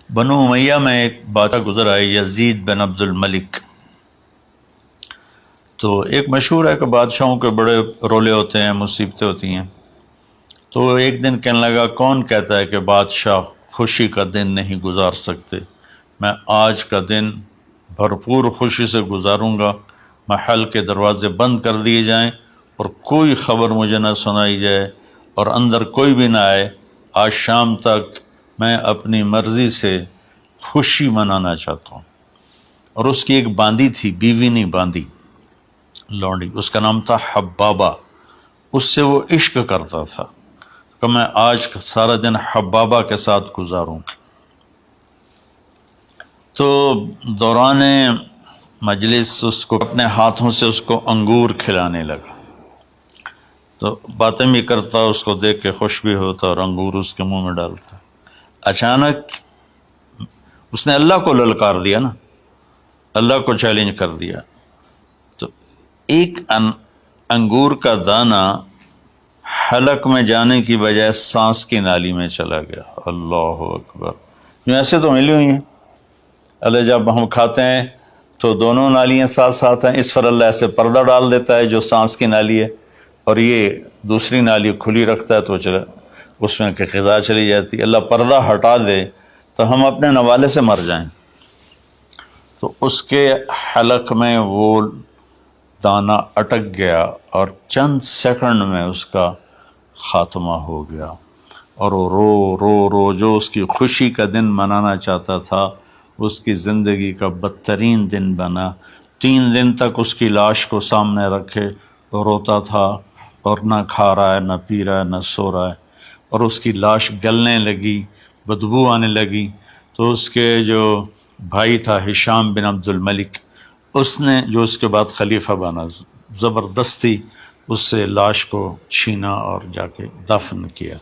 بنو امیہ میں ایک بادشاہ گزر آئے یزید بن عبد الملک. تو ایک مشہور ہے کہ بادشاہوں کے بڑے رولے ہوتے ہیں، مصیبتیں ہوتی ہیں. تو ایک دن کہنے لگا کون کہتا ہے کہ بادشاہ خوشی کا دن نہیں گزار سکتے؟ میں آج کا دن بھرپور خوشی سے گزاروں گا. محل کے دروازے بند کر دیے جائیں اور کوئی خبر مجھے نہ سنائی جائے اور اندر کوئی بھی نہ آئے. آج شام تک میں اپنی مرضی سے خوشی منانا چاہتا ہوں. اور اس کی ایک باندی تھی، بیوی نہیں باندی، لونڈی، اس کا نام تھا حبابہ. اس سے وہ عشق کرتا تھا کہ میں آج سارا دن حبابہ کے ساتھ گزاروں. تو دوران مجلس اس کو اپنے ہاتھوں سے اس کو انگور کھلانے لگا. تو باتیں بھی کرتا، اس کو دیکھ کے خوش بھی ہوتا اور انگور اس کے منہ میں ڈالتا. اچانک اس نے اللہ کو للکار دیا نا، اللہ کو چیلنج کر دیا. تو ایک انگور کا دانہ حلق میں جانے کی بجائے سانس کی نالی میں چلا گیا. اللہ اکبر. ایسے تو ملی ہوئی ہیں اللہ، جب ہم کھاتے ہیں تو دونوں نالیاں ساتھ ساتھ ہیں، اس پر اللہ ایسے پردہ ڈال دیتا ہے جو سانس کی نالی ہے، اور یہ دوسری نالی کھلی رکھتا ہے تو چلا اس میں کہ غذا چلی جاتی. اللہ پردہ ہٹا دے تو ہم اپنے نوالے سے مر جائیں. تو اس کے حلق میں وہ دانہ اٹک گیا اور چند سیکنڈ میں اس کا خاتمہ ہو گیا. اور وہ رو رو رو جو اس کی خوشی کا دن منانا چاہتا تھا اس کی زندگی کا بدترین دن بنا. 3 دن تک اس کی لاش کو سامنے رکھے تو روتا تھا، اور نہ کھا رہا ہے، نہ پی رہا ہے، نہ سو رہا ہے. اور اس کی لاش گلنے لگی، بدبو آنے لگی. تو اس کے جو بھائی تھا ہشام بن عبد الملک، اس نے جو اس کے بعد خلیفہ بنا، زبردستی اس سے لاش کو چھینا اور جا کے دفن کیا.